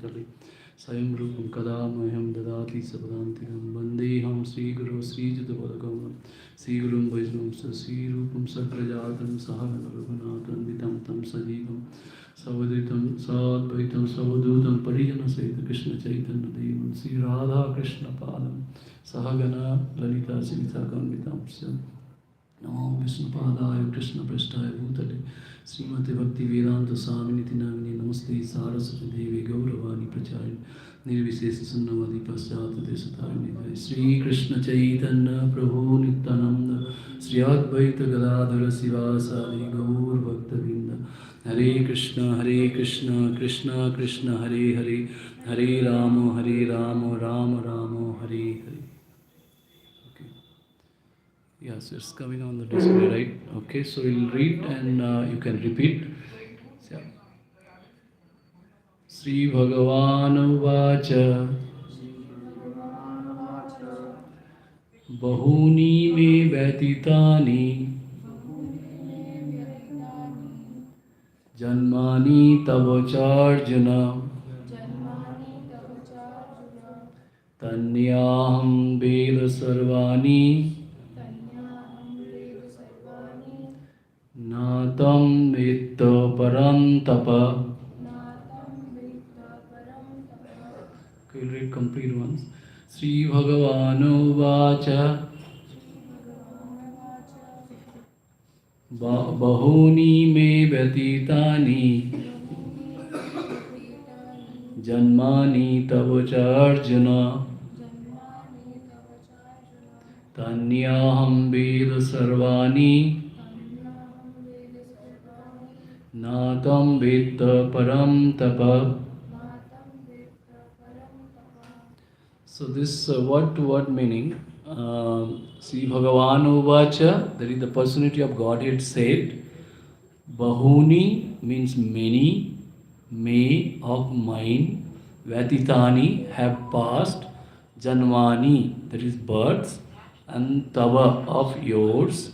Bhutale Sayam Rupam Kadamaham Dadati Sabadantikam Bandeham Sri Guru Sri Jitavadagamam Sri Gurum Vaishnam Sri Rupam Sakrajatam Sahana Raghunatham Vitam Tam Sajivam Savaditam Sadvaitam Savadutam Parijana Saita Krishna Chaitanya Devam Sri Radha Krishna Padam Sahagana Lalita Sita Kanvitam Namo Vishnupadaya Krishna Prasthaya Bhutale Srimati Bhakti Vedanta Swaminiti Namini Namaste Saraswati Devi Gauravani Pracharini Nirvisesa Sunnavadi Paschata Desatarini Sri Krishna Chaitanya Prabhu Nityananda Sri Advaita Gadadhara Sivasadi Gaur Bhakta Vrinda Hare Krishna Krishna Krishna Hare Hare Hare Rama Rama Rama Hare Hare. Yes, it's coming on the display, right? Okay, so we'll read and you can repeat. Yeah. Sri Bhagavan Vacha Bahuni me Vyatitani Janmani Tavacharjuna Tanyaham Veda Sarvani Natam Vitta Param Tapa. Okay, we'll read complete once. Sri Bhagavano Vacha Bahuni me Vyatitani Janmani Tavacha Arjuna Tanyaham Veda Sarvani Natam Vitta Param Tapa. So this word-to-word meaning, Sri Bhagavan Uvacha, that is the personality of Godhead said, Bahuni means many, may of mine, Vyatitani have passed, Janmani, that is births, and Tava of yours,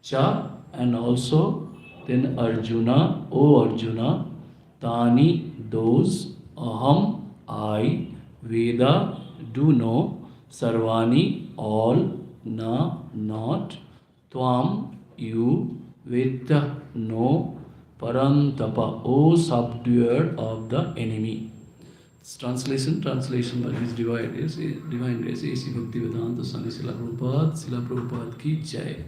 Cha, and also then Arjuna, O Arjuna, Tani, those, Aham, I, Veda, do know, Sarvani, all, Na, not, Tvam, you, Veda, no, Parantapa, O subduer of the enemy. It's translation by his divine grace, A.C. Bhaktivedanta Swami Srila Prabhupada ki jai.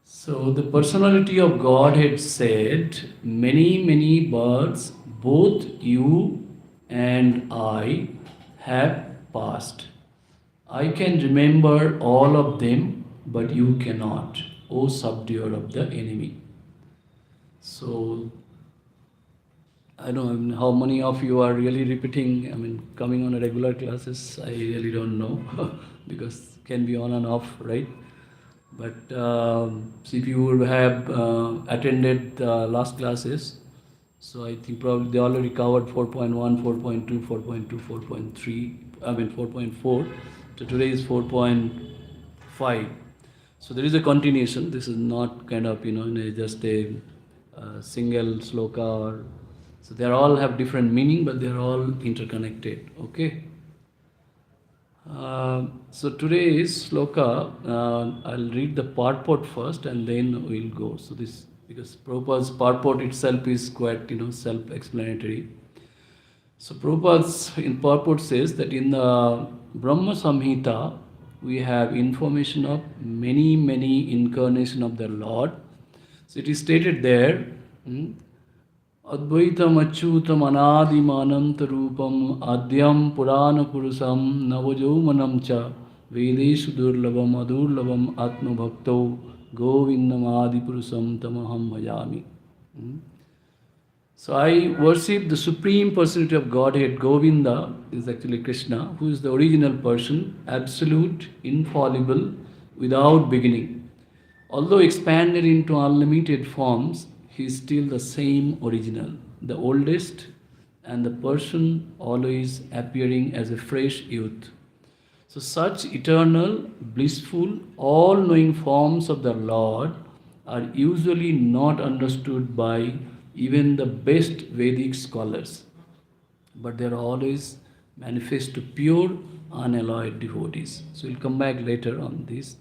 So the personality of Godhead said, many births, both you and I have passed. I can remember all of them, but you cannot, O subduer of the enemy. So, I don't know how many of you are really repeating, coming on a regular classes, I really don't know, because can be on and off, right? But if you would have attended last classes, so I think probably they already covered 4.1, 4.2, 4.2, 4.3, 4.4. So today is 4.5. So there is a continuation. This is not kind of, just a single sloka. So they all have different meaning, but they are all interconnected. Okay. So today's sloka, I'll read the purport first and then we'll go. So this, because Prabhupada's purport itself is quite, self-explanatory. So Prabhupada's in purport says that in the Brahma Samhita, we have information of many incarnations of the Lord. So it is stated there, Advaitam Achyutam Anadim Anantarupam Adyam Purana Purusam Navajaumanam Cha Vedeshu Durlabam Adurlabam Atma Bhakto Govindam Adi Purusam Tamaham Bhajami. So I worship the Supreme Personality of Godhead. Govinda is actually Krishna, who is the original person, absolute, infallible, without beginning. Although expanded into unlimited forms, he is still the same original, the oldest, and the person always appearing as a fresh youth. So such eternal, blissful, all-knowing forms of the Lord are usually not understood by even the best Vedic scholars. but they are always manifest to pure, unalloyed devotees. So we'll come back later on this.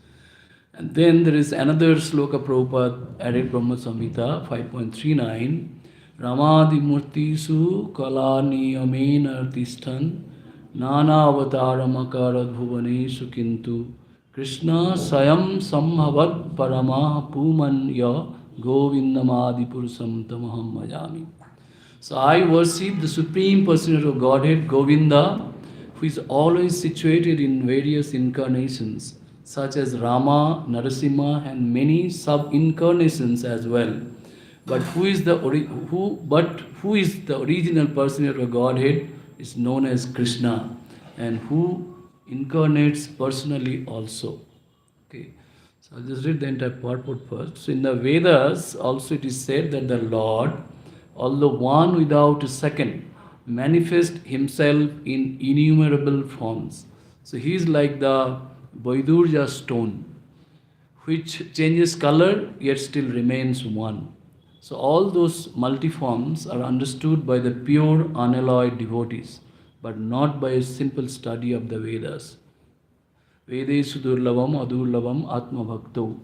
And then there is another sloka Prabhupada added Brahma Samhita 5.39. Ramadi Murtisu Kalani Amena Artisthan Nana Avataramakarat Bhuvaneshu Kintu Krishna Sayam Samhavat Paramaha Pumanya Govindamadi Purusam Tamaham Majami. So I worship the Supreme Personality of Godhead, Govinda, who is always situated in various incarnations, such as Rama, Narasimha, and many sub-incarnations as well. But who is the original Personality of Godhead is known as Krishna, and who incarnates personally also. Okay. So I'll just read the entire purport first. So in the Vedas also it is said that the Lord, although one without a second, manifests himself in innumerable forms. So he is like the Vaidurja stone, which changes color yet still remains one. So all those multiforms are understood by the pure, unalloyed devotees, but not by a simple study of the Vedas. Vedesu durlavam adurlavam atma bhakto.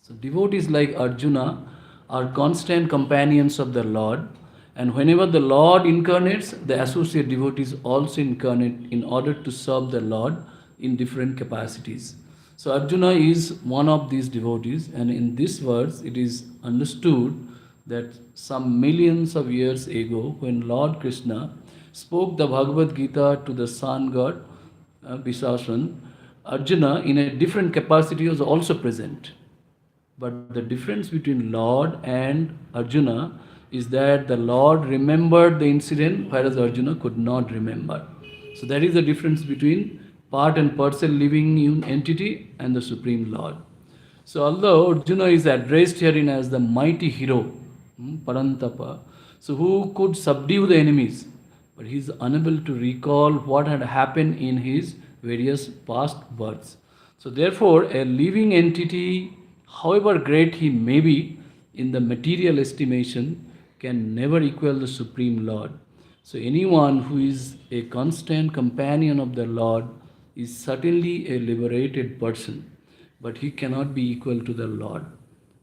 So devotees like Arjuna are constant companions of the Lord, and whenever the Lord incarnates, the associate devotees also incarnate in order to serve the Lord in different capacities. So Arjuna is one of these devotees, and in this verse it is understood that some millions of years ago, when Lord Krishna spoke the Bhagavad Gita to the sun god Bisashan, Arjuna in a different capacity was also present. But the difference between Lord and Arjuna is that the Lord remembered the incident, whereas Arjuna could not remember. So that is the difference between part and parcel living entity and the Supreme Lord. So although Arjuna is addressed herein as the mighty hero, Parantapa, so who could subdue the enemies, but he is unable to recall what had happened in his various past births. So therefore, a living entity, however great he may be in the material estimation, can never equal the Supreme Lord. So anyone who is a constant companion of the Lord is certainly a liberated person, but he cannot be equal to the Lord.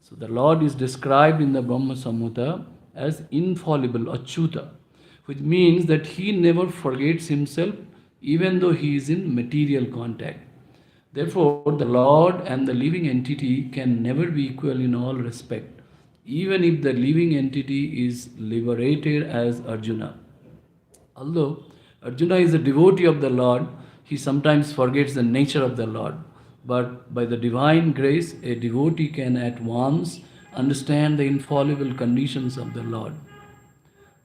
So the Lord is described in the Brahma Samhita as infallible, Achyuta, which means that he never forgets himself even though he is in material contact. Therefore, the Lord and the living entity can never be equal in all respect, even if the living entity is liberated as Arjuna. Although Arjuna is a devotee of the Lord, he sometimes forgets the nature of the Lord. But by the divine grace, a devotee can at once understand the infallible conditions of the Lord.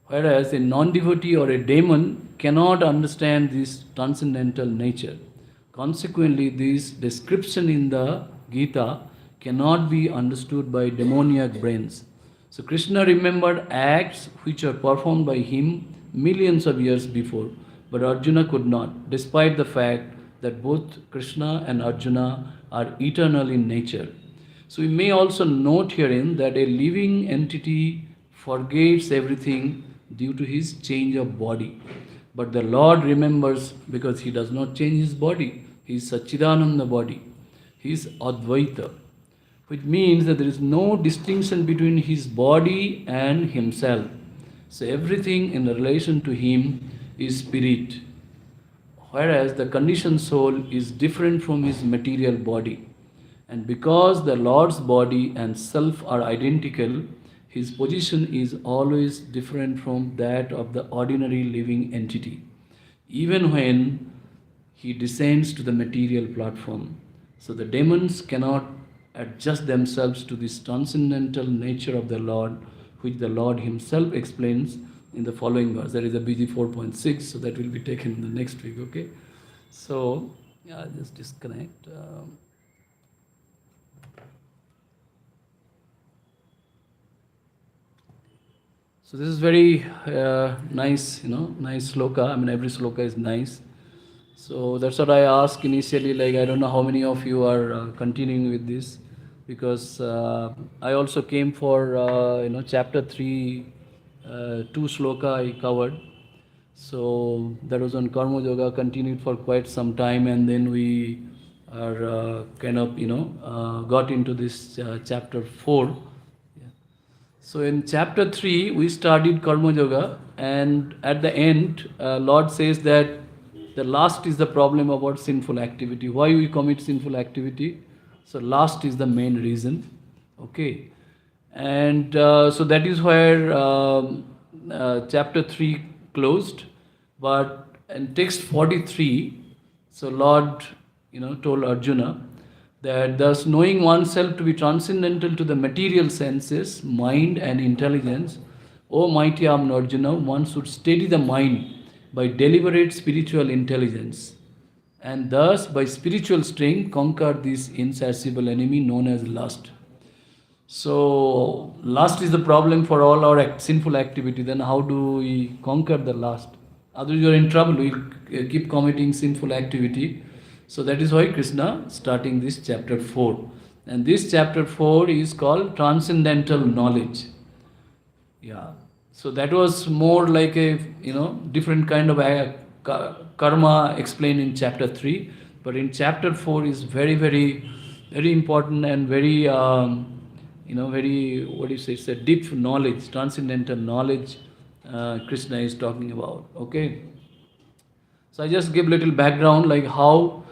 Whereas a non-devotee or a demon cannot understand this transcendental nature. Consequently, this description in the Gita cannot be understood by demoniac brains. So Krishna remembered acts which were performed by him millions of years before, but Arjuna could not, despite the fact that both Krishna and Arjuna are eternal in nature. So we may also note herein that a living entity forgets everything due to his change of body. But the Lord remembers because he does not change his body. He is Satchidananda body. He is Advaita, which means that there is no distinction between his body and himself. So everything in relation to him is spirit, whereas the conditioned soul is different from his material body. And because the Lord's body and self are identical, his position is always different from that of the ordinary living entity, even when he descends to the material platform. So the demons cannot adjust themselves to this transcendental nature of the Lord, which the Lord himself explains in the following verse. That is a BG 4.6, so that will be taken in the next week, okay? So, yeah, just disconnect. So this is very nice, nice sloka. I mean, every sloka is nice. So that's what I asked initially, like, I don't know how many of you are continuing with this, because I also came for, chapter 3, 2 sloka I covered. So that was on Karma Yoga, continued for quite some time, and then we are got into this chapter 4. Yeah. So in chapter 3, we studied Karma Yoga, and at the end, Lord says that the last is the problem about sinful activity. Why we commit sinful activity? So last is the main reason. Okay. And so that is where chapter 3 closed. But in text 43, so Lord, told Arjuna that thus knowing oneself to be transcendental to the material senses, mind and intelligence, O mighty armed Arjuna, one should steady the mind by deliberate spiritual intelligence, and thus by spiritual strength conquer this insatiable enemy known as lust. So, lust is the problem for all our sinful activity. Then, how do we conquer the lust? Otherwise, you are in trouble. We keep committing sinful activity. So, that is why Krishna starting this chapter 4. And this chapter 4 is called Transcendental Knowledge. Yeah. So, that was more like a different kind of karma explained in chapter 3. But in chapter 4 is very, very, very important and very. Very, what do you say, it's a deep knowledge, transcendental knowledge Krishna is talking about. Okay. So I just give little background like how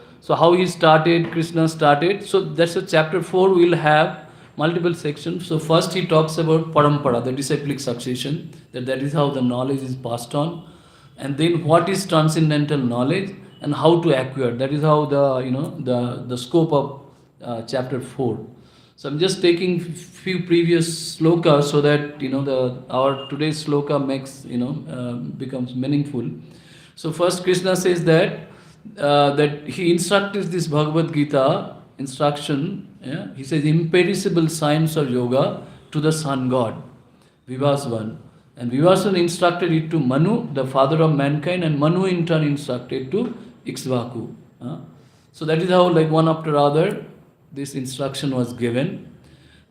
he started, Krishna started. So that's a chapter 4 will have multiple sections. So first he talks about parampara, the disciplic succession, that is how the knowledge is passed on. And then what is transcendental knowledge and how to acquire. That is how the scope of chapter 4. So I'm just taking few previous slokas so that our today's sloka becomes meaningful. So first Krishna says that he instructed this Bhagavad Gita instruction. Yeah, he says imperishable science of yoga to the sun god Vivasvan, and Vivasvan instructed it to Manu, the father of mankind, and Manu in turn instructed to Ikshvaku. So that is how, like, one after other this instruction was given.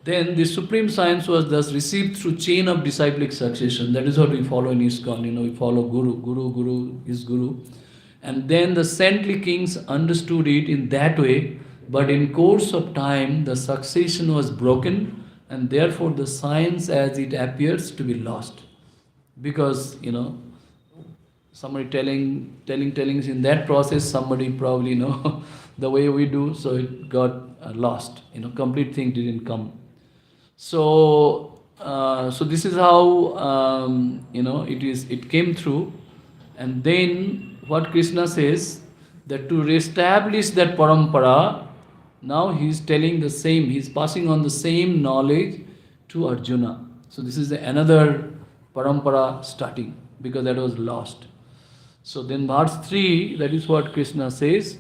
Then the supreme science was thus received through chain of disciplic succession. That is what we follow in ISKCON. We follow Guru is Guru. And then the saintly kings understood it in that way, but in course of time the succession was broken, and therefore the science as it appears to be lost. Because somebody telling in that process, somebody probably the way we do, so it got lost. Complete thing didn't come. So this is how it came through. And then what Krishna says, that to reestablish that parampara, now he is telling the same, he is passing on the same knowledge to Arjuna. So this is another parampara starting, because that was lost. So then verse 3, that is what Krishna says,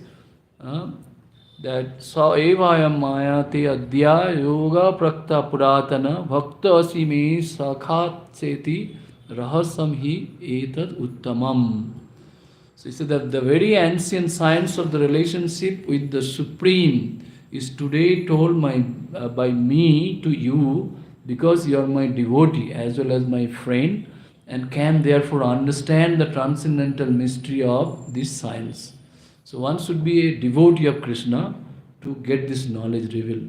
that sa evayam mayate adya yoga prakta puratana bhakta asime sakhat seti rahasam hi etad uttamam. So he said that the very ancient science of the relationship with the Supreme is today told by me to you, because you are my devotee as well as my friend, and can therefore understand the transcendental mystery of this science. So one should be a devotee of Krishna to get this knowledge revealed.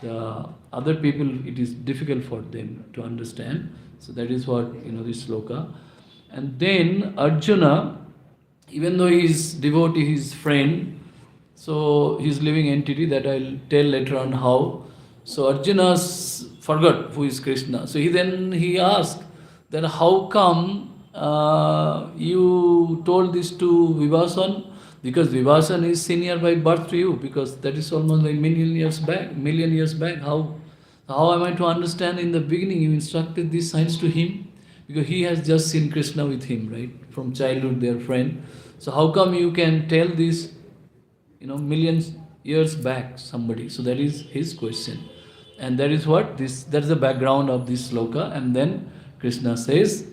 The other people, it is difficult for them to understand. So that is what, this sloka. And then Arjuna, even though he is devotee, his friend, so he is living entity, that I'll tell later on how. So Arjuna forgot who is Krishna. So he asked that how come you told this to Vivasvan? Because Vivasvan is senior by birth to you, because that is almost like million years back. How am I to understand? In the beginning you instructed this science to him, because he has just seen Krishna with him, right? From childhood, their friend. So how come you can tell this, millions years back somebody? So that is his question. And that is that's the background of this sloka. And then Krishna says,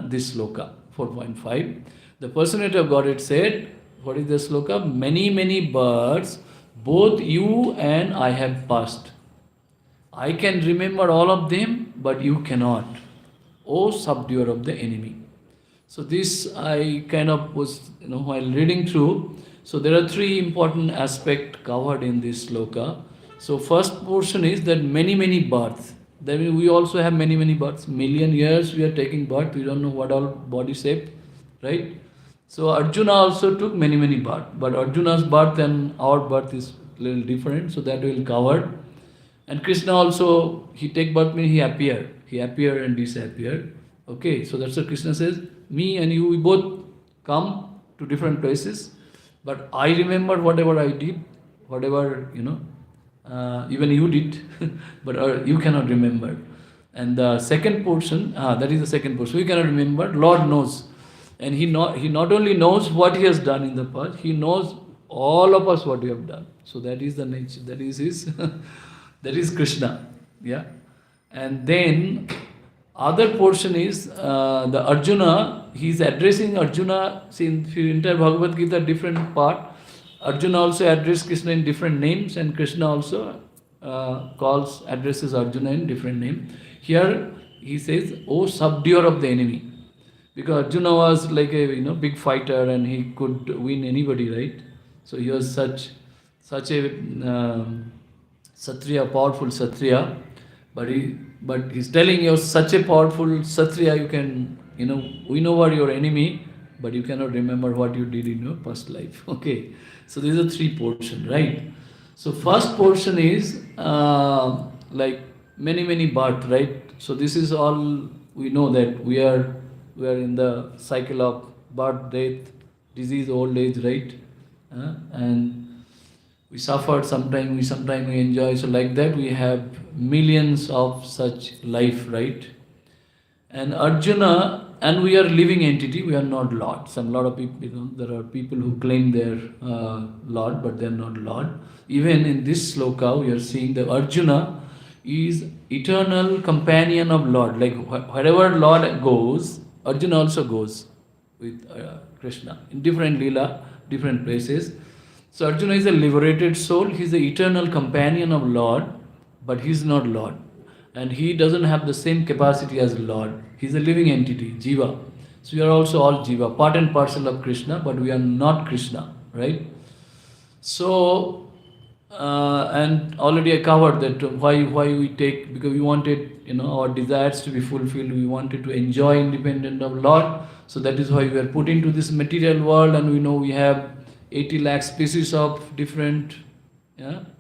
this sloka, 4.5. The personality of Godhead said, what is the sloka? Many, many birds, both you and I have passed. I can remember all of them, but you cannot. O subduer of the enemy. So this I kind of was, while reading through, so there are three important aspects covered in this sloka. So first portion is that many, many births. That means we also have many, many births. Million years we are taking birth. We don't know what all body shape, right? So Arjuna also took many, many births. But Arjuna's birth and our birth is a little different. So that will cover. And Krishna also, he take birth means he appear. He appear and disappear. Okay, so that's what Krishna says. Me and you, we both come to different places. But I remember whatever I did, whatever, even you did, but you cannot remember. And the second portion, that is the second portion, we cannot remember, Lord knows. And he not only knows what he has done in the past, he knows all of us what we have done. So that is the nature, that is his, that is Krishna. Yeah. And then other portion is the Arjuna, he is addressing Arjuna, see in entire Bhagavad Gita, different part. Arjuna also addresses Krishna in different names, and Krishna also addresses Arjuna in different name. Here he says, "O subduer of the enemy," because Arjuna was like a big fighter and he could win anybody, right? So he was such a Satriya, powerful Satriya, but he's telling you such a powerful Satriya, you can we know what your enemy, but you cannot remember what you did in your past life. Okay, so these are three portions, right? So first portion is like many birth, right? So this is all we know, that we are in the cycle of birth, death, disease, old age, right? And we suffered, sometimes we enjoy. So like that we have millions of such life, right? And Arjuna, and we are living entity, we are not Lord. Lot of people, there are people who claim they're Lord, but they're not Lord. Even in this sloka, we are seeing that Arjuna is eternal companion of Lord. Like wherever Lord goes, Arjuna also goes with Krishna in different lila, different places. So Arjuna is a liberated soul. He's the eternal companion of Lord, but he's not Lord. And he doesn't have the same capacity as Lord. He's a living entity, Jiva. So we are also all Jiva, part and parcel of Krishna, but we are not Krishna, right? So, and already I covered that why we take, because we wanted, our desires to be fulfilled. We wanted to enjoy independent of Lord. So that is why we are put into this material world, and we know we have 80 lakh species of different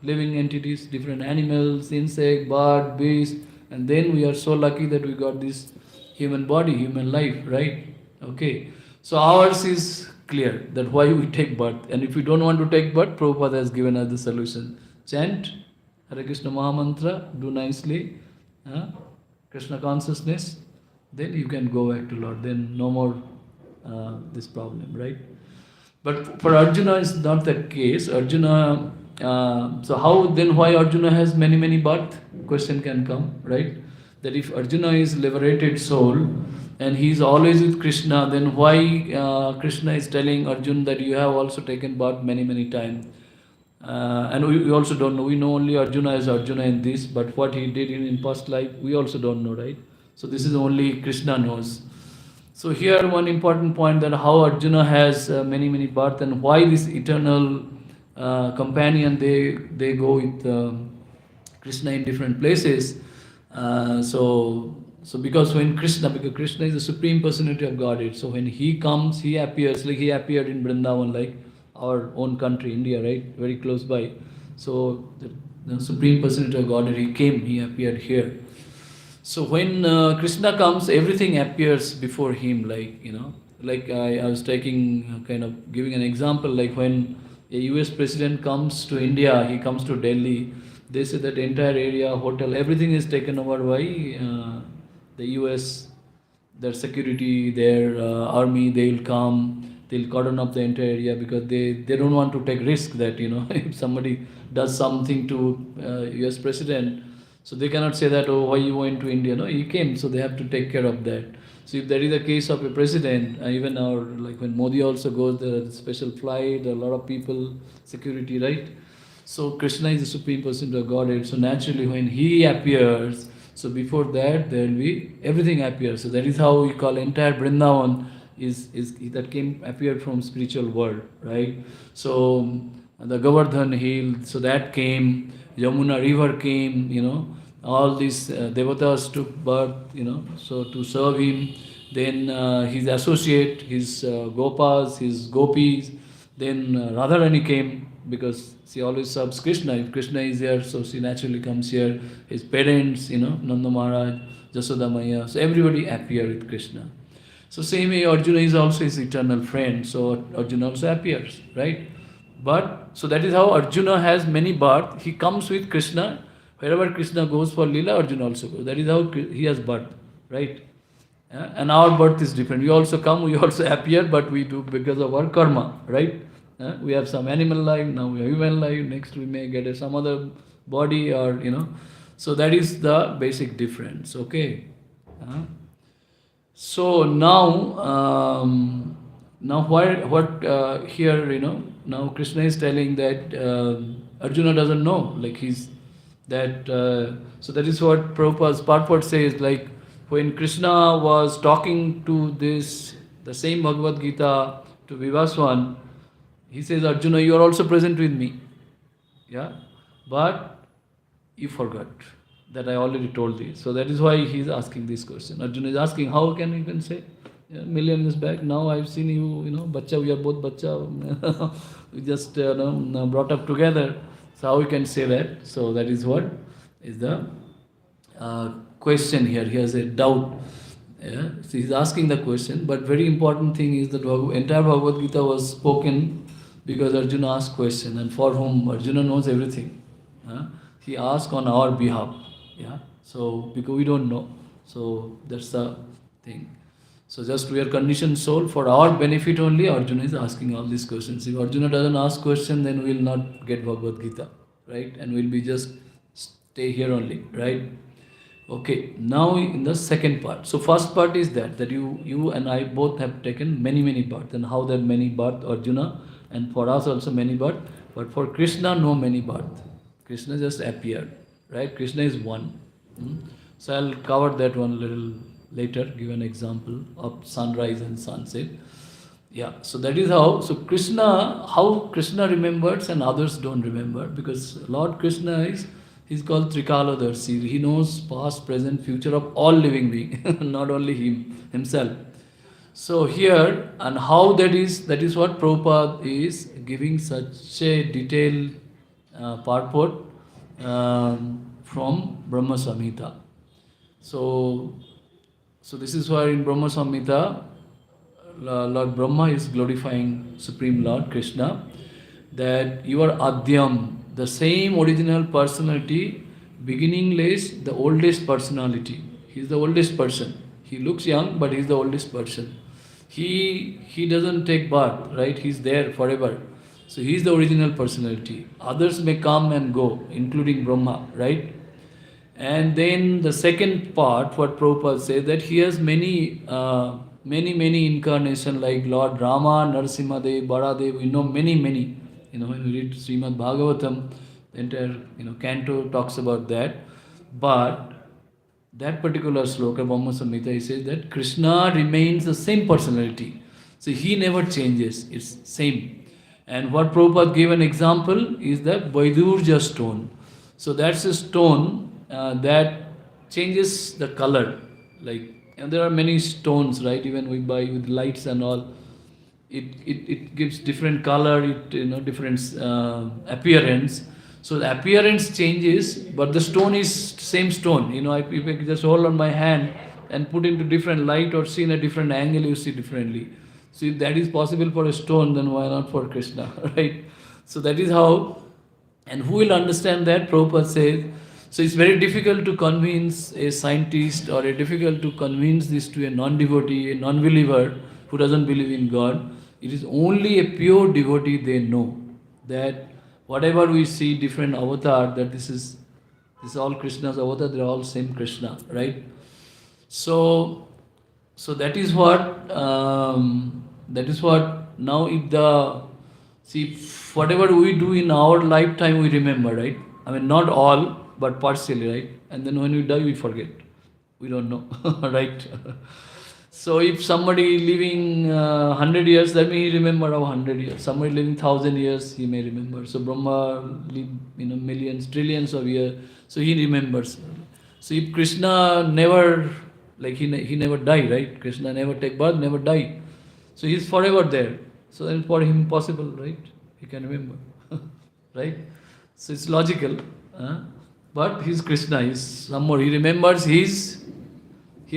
living entities, different animals, insect, bird, beast, and then we are so lucky that we got this human body, human life, right? Okay, so ours is clear that why we take birth, and if we don't want to take birth, Prabhupada has given us the solution. Chant Hare Krishna Mahamantra, do nicely, Krishna consciousness, then you can go back to Lord, then no more this problem, right? But for Arjuna it's not that case. Arjuna, so how then, why Arjuna has many birth? Question can come, right? That if Arjuna is liberated soul and he is always with Krishna, then why Krishna is telling Arjuna that you have also taken birth many times? And we also don't know. We know only Arjuna is Arjuna in this, but what he did in past life, we also don't know, right? So this is only Krishna knows. So here one important point, that how Arjuna has many birth, and why this eternal companion, they go with Krishna in different places. So because Krishna is the Supreme Personality of Godhead, so when he comes, he appears, like he appeared in Vrindavan, like our own country, India, right? Very close by. So the Supreme Personality of Godhead, he appeared here. So when Krishna comes, everything appears before him, like I was taking, kind of giving an example, like when a US president comes to India, he comes to Delhi, they say that entire area, hotel, everything is taken over by the US, their security, their army, they'll come, they'll cordon up the entire area, because they don't want to take risk that, if somebody does something to US president, so they cannot say that, oh, why you went to India? No, he came, so they have to take care of that. So if there is a case of a president, even like when Modi also goes, there is a special flight, a lot of people, security, right? So Krishna is the Supreme Person of Godhead. So naturally when he appears, so before that there will be, everything appears. So that is how we call entire Vrindavan is that came appeared from spiritual world, right? So the Govardhan hill, so that came, Yamuna river came, all these devatas took birth, so to serve him. Then his associate, his gopas, his gopis, then Radharani came because she always serves Krishna. If Krishna is here, so she naturally comes here. His parents, Nanda Maharaj, Jasoda Maya, so everybody appear with Krishna. So same way Arjuna is also his eternal friend, so Arjuna also appears, right? But, so that is how Arjuna has many birth. He comes with Krishna. Wherever Krishna goes for Leela, Arjuna also goes. That is how he has birth, right? And our birth is different. We also come, we also appear, but we do because of our karma, right? We have some animal life, now we have human life, next we may get some other body or, So that is the basic difference, okay? So now what here, now Krishna is telling that Arjuna doesn't know, like he's that, so that is what Prabhupada's purport says, like when Krishna was talking to the same Bhagavad Gita to Vivaswan, he says, Arjuna, you are also present with me. Yeah? But you forgot that I already told thee. So that is why he is asking this question. Arjuna is asking, how can you can say? Million years back, now I've seen you, bacha, we are both bacha, we just brought up together. So how we can say that? So that is what is the question here. He has a doubt. Yeah? So he's asking the question, but very important thing is that entire Bhagavad Gita was spoken because Arjuna asked question, and for whom Arjuna knows everything. He asked on our behalf. Yeah. So because we don't know. So that's the thing. So just we are conditioned soul, for our benefit only, Arjuna is asking all these questions. If Arjuna doesn't ask question, then we will not get Bhagavad Gita, right? And we'll be just stay here only, right? Okay, now in the second part. So first part is that you and I both have taken many births, and how there many births, Arjuna, and for us also many births, but for Krishna no many births. Krishna just appeared, right? Krishna is one. So I'll cover that one a little later, give an example of sunrise and sunset. Yeah, so that is how Krishna remembers and others don't remember, because Lord Krishna he's called Trikaladarshi. He knows past, present, future of all living beings, not only himself. So here, and how that is what Prabhupada is giving such a detailed purport from Brahma Samhita. So this is why in Brahma Samhita, Lord Brahma is glorifying Supreme Lord Krishna, that you are Adyam, the same original personality, beginningless, the oldest personality. He is the oldest person. He looks young, but he is the oldest person. He doesn't take birth, right? He is there forever. So he is the original personality. Others may come and go, including Brahma, right? And then the second part, what Prabhupada says, that he has many incarnations, like Lord Rama, Narasimhadev, Baladev, we know many. When we read Srimad Bhagavatam, the entire canto talks about that. But that particular sloka, Brahma Samhita, he says that Krishna remains the same personality. So he never changes, it's same. And what Prabhupada gave an example is the Vaidurja stone. So that's a stone that changes the color. And there are many stones, right? Even we buy with lights and all. It gives different color, different appearance. So the appearance changes, but the stone is same stone. If I just hold on my hand and put into different light or see in a different angle, you see differently. So if that is possible for a stone, then why not for Krishna, right? So that is how, and who will understand that? Prabhupada says, so it's very difficult to convince a scientist, or difficult to convince this to a non-devotee, a non-believer who doesn't believe in God. It is only a pure devotee they know that whatever we see, different avatar, that this is all Krishna's avatar, they are all same Krishna, right? So that is what now whatever we do in our lifetime we remember, right? I mean, not all, but partially, right? And then when we die, we forget. We don't know, right? So if somebody living 100 years, that means he remember of 100 years. Somebody living 1,000 years, he may remember. So Brahma live millions, trillions of years, so he remembers. So if Krishna never, like he never die, right? Krishna never take birth, never die. So he's forever there. So then for him possible, right? He can remember, right? So it's logical. But he's Krishna. He's some more. He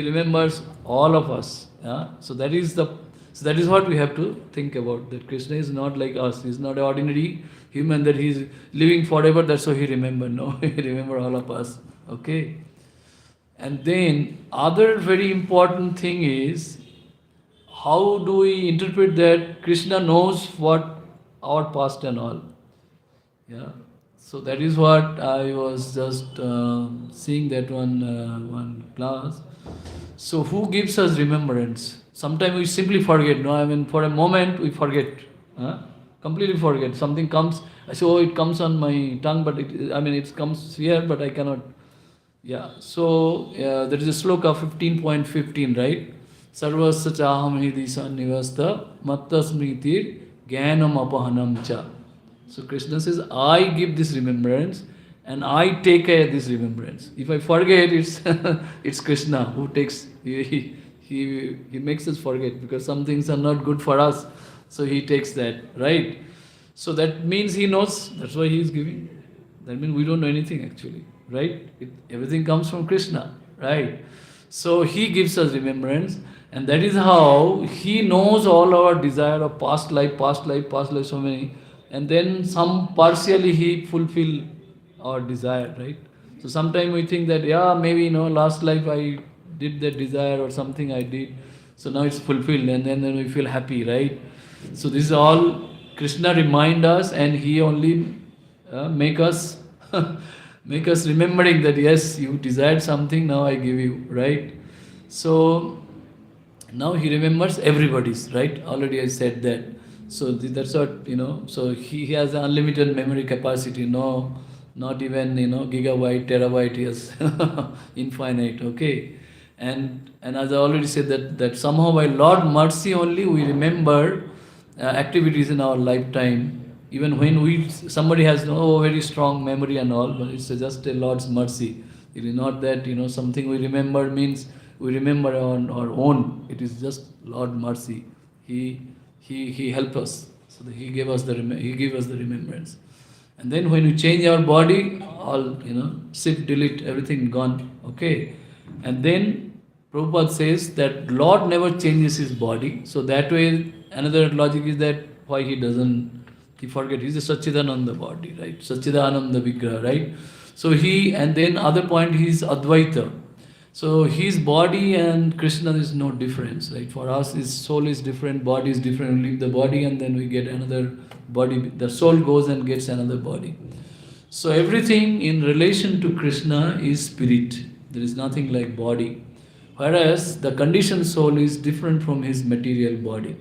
remembers all of us. Yeah? So that is what we have to think about. That Krishna is not like us. He's not an ordinary human that he's living forever. That's why he remember. No, he remember all of us. Okay. And then other very important thing is, how do we interpret that Krishna knows what our past and all? Yeah. So that is what I was just seeing that one class. So who gives us remembrance? Sometimes we simply forget. No, I mean for a moment we forget, completely forget. Something comes. I say, oh, it comes on my tongue, but it comes here, but I cannot. Yeah. So there is a sloka 15.15, right? Sarvasya chaham hidi sannivasta matta smritir jnanam apahanam cha. So Krishna says, I give this remembrance and I take care of this remembrance. If I forget, it's it's Krishna who takes, he makes us forget because some things are not good for us. So he takes that, right? So that means he knows, that's why he is giving. That means we don't know anything actually, right? Everything comes from Krishna, right? So he gives us remembrance, and that is how he knows all our desire of past life, so many. And then some partially he fulfill our desire, right? So sometimes we think that, yeah, maybe, last life I did that desire or something I did, so now it's fulfilled, and then we feel happy, right? So this is all Krishna remind us, and he only make us make us remembering that, yes, you desired something, now I give you, right? So now he remembers everybody's, right? Already I said that. So that's what, so he has unlimited memory capacity, no, not even, gigabyte, terabyte, he has infinite, okay? And as I already said that somehow by Lord mercy only we remember activities in our lifetime, even when somebody has no very strong memory and all, but it's just a Lord's mercy. It is not that, something we remember means we remember on our own. It is just Lord mercy. He helped us. So he gave us the remembrance. And then when we change our body, all, shift, delete, everything gone. Okay. And then Prabhupada says that Lord never changes his body. So that way, another logic is that why he forget. He's a Satchidananda body, right? Satchidananda Vigraha, right? So and then other point, he's Advaita. So his body and Krishna is no difference, right? For us, his soul is different, body is different. We leave the body and then we get another body. The soul goes and gets another body. So everything in relation to Krishna is spirit. There is nothing like body. Whereas the conditioned soul is different from his material body.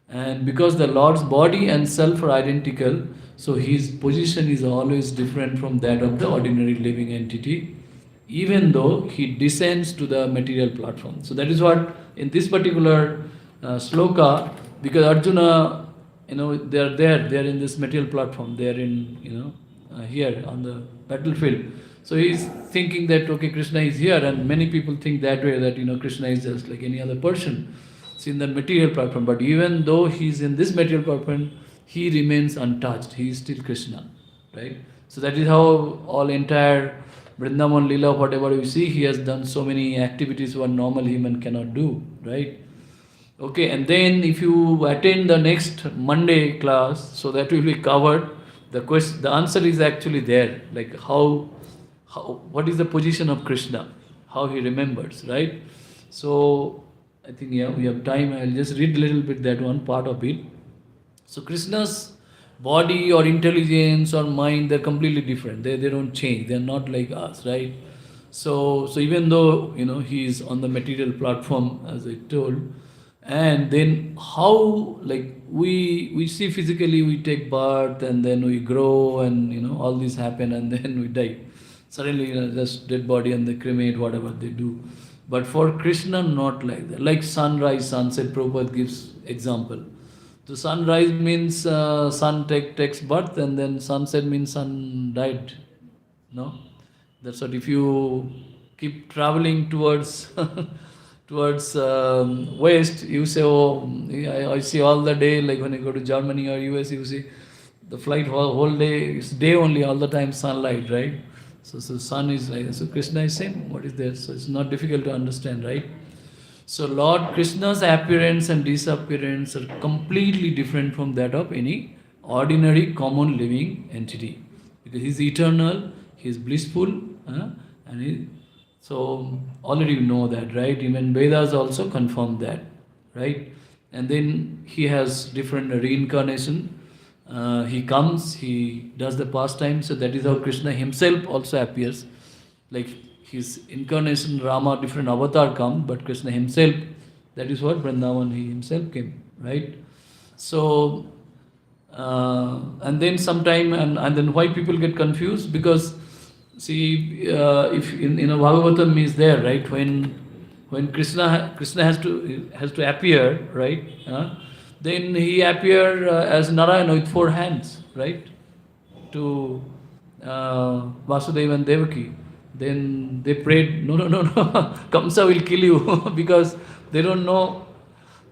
And because the Lord's body and self are identical, so his position is always different from that of the ordinary living entity, even though he descends to the material platform. So that is what in this particular sloka, because Arjuna, they are in this material platform, they are in, here on the battlefield. So he is thinking that, okay, Krishna is here, and many people think that way, that, Krishna is just like any other person. It's in the material platform, but even though he is in this material platform, he remains untouched. He is still Krishna, right? So that is how all entire Vrindavan Lila, whatever we see, he has done so many activities what normal human cannot do, right? Okay, and then if you attend the next Monday class, so that will be covered. The answer is actually there, like what is the position of Krishna, how he remembers, right? So I think, yeah, we have time. I'll just read a little bit that one part of it. So Krishna's body or intelligence or mind, they're completely different. They don't change. They're not like us, right? So even though, he is on the material platform, as I told, and then how, like, we see physically, we take birth and then we grow and, all this happen and then we die. Suddenly, just dead body and they cremate, whatever they do. But for Krishna, not like that. Like sunrise, sunset, Prabhupada gives example. So sunrise means sun takes birth, and then sunset means sun died. No? That's what if you keep traveling towards towards west, you say, oh, I see all the day, like when you go to Germany or US, you see the flight whole day, it's day only, all the time sunlight, right? So sun is like, so Krishna is same, what is there? So it's not difficult to understand, right? So Lord Krishna's appearance and disappearance are completely different from that of any ordinary common living entity. Because he is eternal, he is blissful, and so already you know that, right? Even Vedas also confirm that, right? And then he has different reincarnation. He comes, he does the pastime, so that is how Krishna himself also appears. Like his incarnation, Rama, different avatar come, but Krishna himself, that is what Vrindavan, he himself came, right? So, and then sometime, and then why people get confused? Because, see, if in a Bhagavatam is there, right? When Krishna has to appear, right? Then he appear as Narayana with 4 hands, right? To Vasudeva and Devaki. Then they prayed, no, Kamsa will kill you because they don't know,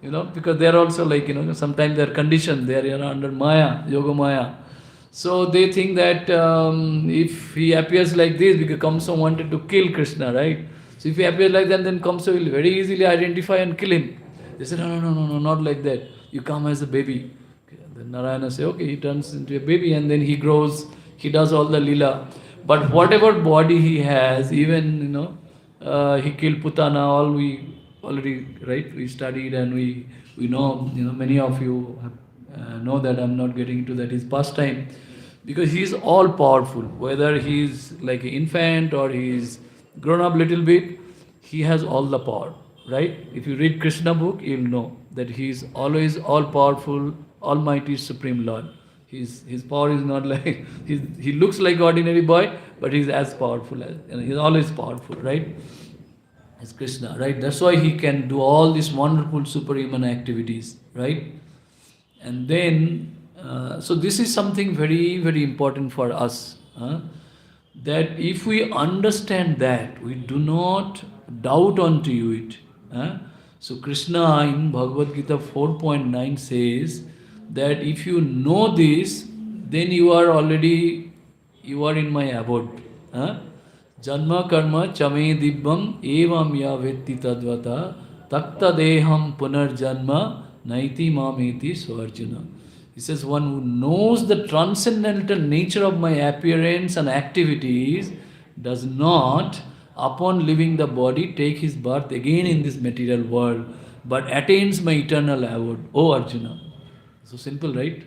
because they are also like, sometimes they are conditioned, they are under Maya, Yoga Maya. So they think that if he appears like this, because Kamsa wanted to kill Krishna, right? So if he appears like that, then Kamsa will very easily identify and kill him. They said, no, not like that. You come as a baby. Okay. Then Narayana say, okay, he turns into a baby and then he grows, he does all the lila. But whatever body he has, even, he killed Putana, all we already, right, we studied and we know, many of you know that I'm not getting into that, his pastime. Because he is all powerful, whether he is like an infant or he is grown up little bit, he has all the power, right? If you read Krishna book, you'll know that he is always all powerful, almighty supreme Lord. His power is not like, he looks like ordinary boy, but he's as powerful as, he's always powerful, right? It's Krishna, right? That's why he can do all these wonderful superhuman activities, right? And then, so this is something very, very important for us. That if we understand that, we do not doubt onto it. So Krishna in Bhagavad Gita 4.9 says that if you know this, then you are in my abode. Janma karma chame dibbam evam ya vetti tadvata takta deham punarjanma naiti mameti swarjuna. He says, one who knows the transcendental nature of my appearance and activities does not, upon leaving the body, take his birth again in this material world, but attains my eternal abode. Oh Arjuna. So simple, right?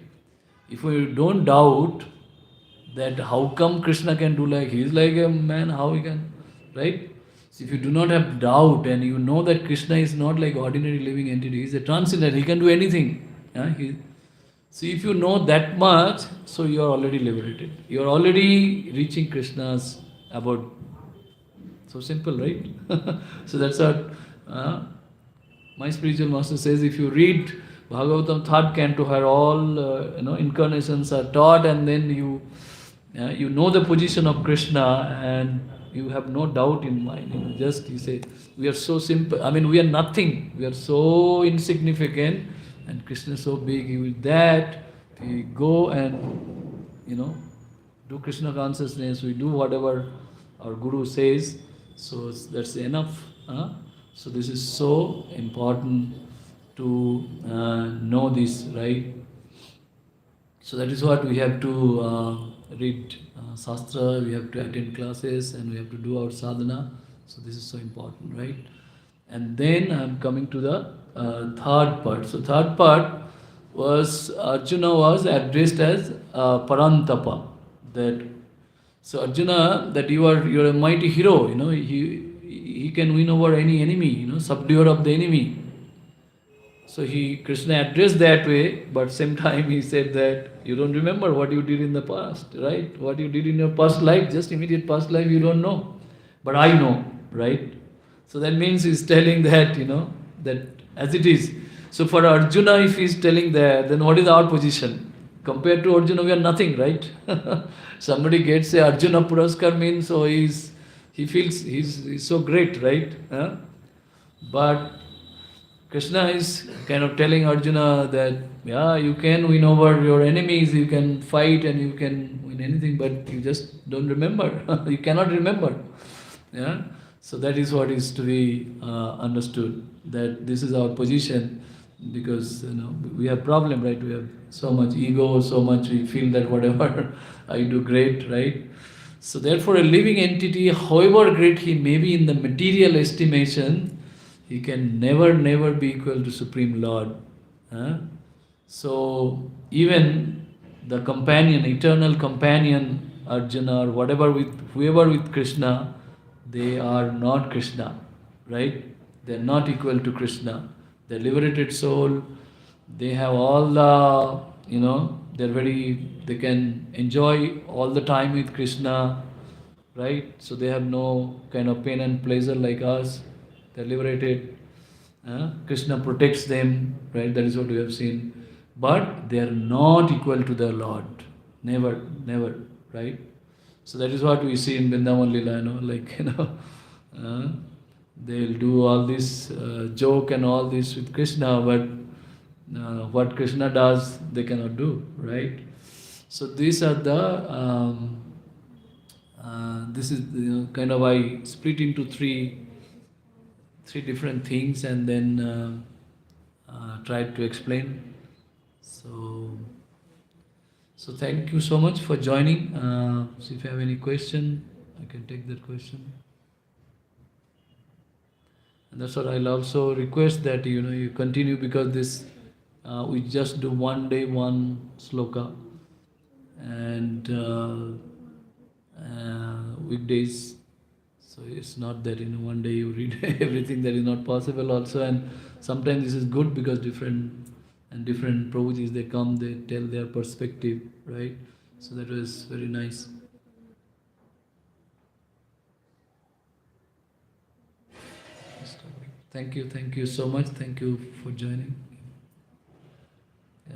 If we don't doubt that how come Krishna can do like, he is like a man, how he can, right? So if you do not have doubt and you know that Krishna is not like ordinary living entity, he is a transcendent, he can do anything. So if you know that much, so you are already liberated. You are already reaching Krishna's abode. So simple, right? So that's what my spiritual master says. If you read Bhagavatam 3rd canto, where all incarnations are taught, and then you know the position of Krishna, and you have no doubt in mind. Just you say, we are so simple. I mean, we are nothing. We are so insignificant, and Krishna is so big. With that, we go and do Krishna consciousness. We do whatever our Guru says. So that's enough. So this is so important to know this, right? So that is what we have to read Shastra, we have to attend classes, and we have to do our sadhana. So this is so important, right? And then I am coming to the third part. So third part was Arjuna was addressed as Parantapa. So Arjuna, that you are a mighty hero. He can win over any enemy. Subduer of the enemy. So Krishna addressed that way, but same time he said that you don't remember what you did in the past, right? What you did in your past life, just immediate past life, you don't know. But I know, right? So that means he's telling that, that as it is. So for Arjuna, if he's telling that, then what is our position? Compared to Arjuna, we are nothing, right? Somebody gets a Arjuna Puraskar means, so he feels he's so great, right? Huh? But Krishna is kind of telling Arjuna that, yeah, you can win over your enemies, you can fight and you can win anything, but you just don't remember. You cannot remember. Yeah? So that is what is to be understood, that this is our position, because we have problem, right? We have so much ego, so much we feel that whatever I do great, right? So therefore a living entity, however great he may be in the material estimation, he can never be equal to Supreme Lord. Huh? So even the companion, eternal companion, Arjuna or whatever whoever with Krishna, they are not Krishna, right? They are not equal to Krishna. They're liberated soul. They have all the, they can enjoy all the time with Krishna, right? So they have no kind of pain and pleasure like us. They're liberated. Krishna protects them, right? That is what we have seen. But they are not equal to their Lord. Never, right? So that is what we see in Vrindavan Lila, uh, they'll do all this joke and all this with Krishna, but what Krishna does, they cannot do, right? So these are the, this is kind of I split into three different things and then tried to explain. So thank you so much for joining. So if you have any question, I can take that question. And that's what I'll also request that you continue, because this we just do one day one sloka, and weekdays. So it's not that one day you read everything. That is not possible also. And sometimes this is good, because different Prabhujis, they come, they tell their perspective, right? So that was very nice. Thank you so much. Thank you for joining. Yeah,